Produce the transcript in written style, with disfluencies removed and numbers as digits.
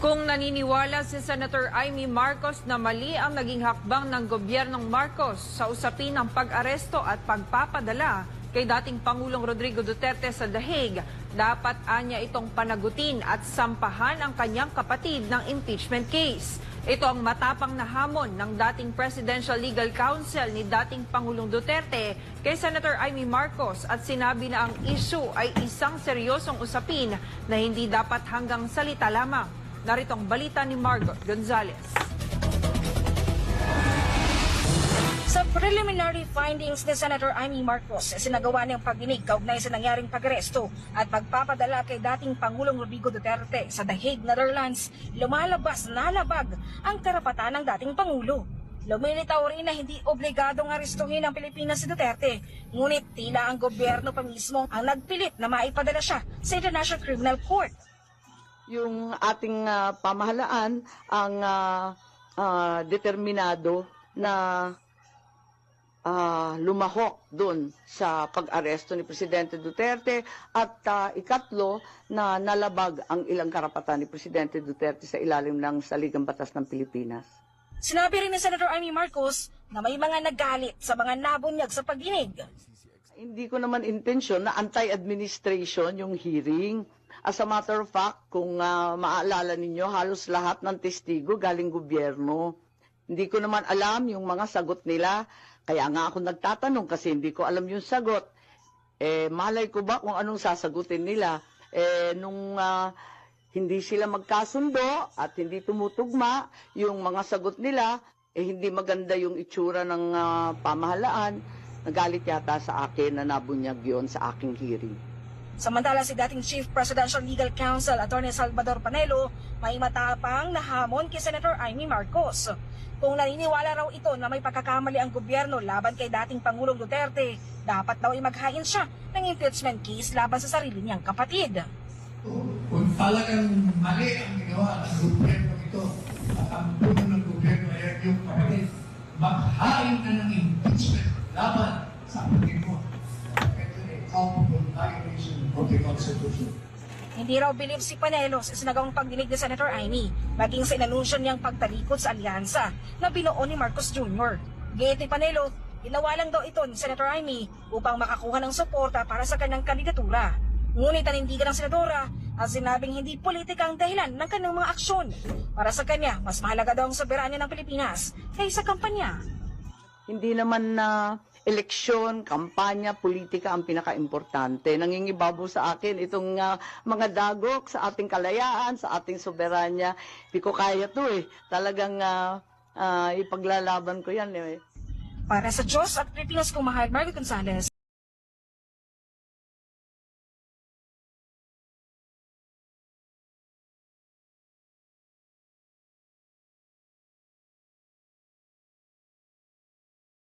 Kung naniniwala si Senator Amy Marcos na mali ang naging hakbang ng gobyernong Marcos sa usapin ng pag-aresto at pagpapadala kay dating Pangulong Rodrigo Duterte sa The Hague, dapat anya itong panagutin at sampahan ang kanyang kapatid ng impeachment case. Ito ang matapang na hamon ng dating Presidential Legal Counsel ni dating Pangulong Duterte kay Senator Amy Marcos at sinabi na ang issue ay isang seryosong usapin na hindi dapat hanggang salita lamang. Narito ang balita ni Margot Gonzalez. Sa preliminary findings ni Senator Amy Marcos, sinagawa niyang pagdinig kaugnay sa nangyaring pag-aresto at pagpapadala kay dating Pangulong Rodrigo Duterte sa The Hague, Netherlands, lumalabas na labag ang karapatan ng dating Pangulo. Lumilitaw rin na hindi obligadong arestuhin ang Pilipinas si Duterte, ngunit tila ang gobyerno pa mismo ang nagpilit na maipadala siya sa International Criminal Court. Yung ating pamahalaan ang determinado na lumahok doon sa pag-aresto ni Presidente Duterte at ikatlo na nalabag ang ilang karapatan ni Presidente Duterte sa ilalim ng Saligang Batas ng Pilipinas. Sinabi rin ni Senator Amy Marcos na may mga nagalit sa mga nabunyag sa pagdinig. Hindi ko naman intensyon na anti-administration yung hearing. As a matter of fact, kung maaalala ninyo, halos lahat ng testigo galing gobyerno. Hindi ko naman alam yung mga sagot nila. Kaya nga ako nagtatanong kasi hindi ko alam yung sagot. Malay ko ba kung anong sasagutin nila? Nung hindi sila magkasundo at hindi tumutugma yung mga sagot nila, hindi maganda yung itsura ng pamahalaan. Nagalit yata sa akin na nabunyag yon sa aking hearing. Samantala si dating Chief Presidential Legal Counsel Atty. Salvador Panelo may matapang na hamon kay Senator Amy Marcos. Kung naniniwala raw ito na may pagkakamali ang gobyerno laban kay dating Pangulong Duterte, dapat daw ay maghain siya ng impeachment case laban sa sarili niyang kapatid. Kung talagang mali ang ginawa ng gobyerno ito at ang puno ng gobyerno ay yung kapatid, maghain na ng impeachment laban sa kapatid mo. Of the Constitution. Hindi raw bilib si Panelo sa sinagawang pagdinig ni Senator Amy, maging sa inanunsyo niyang pagtalikod sa alyansa na binuo ni Marcos Jr. Gayet ni Panelo, ginawa lang daw ito ni Senator Amy upang makakuha ng suporta para sa kanyang kandidatura. Ngunit nanindigan ng senadora at sinabing hindi politika ang dahilan ng kanyang mga aksyon. Para sa kanya, mas mahalaga daw ang soberanya ng Pilipinas kaysa kampanya. Hindi naman na eleksyon, kampanya, politika ang pinaka-importante. Nangingibabaw sa akin itong mga dagok sa ating kalayaan, sa ating soberanya. Hindi ko kaya to Talagang ipaglalaban ko yan Para sa Diyos at Pilipinas kong mahal, Margot Gonzalez.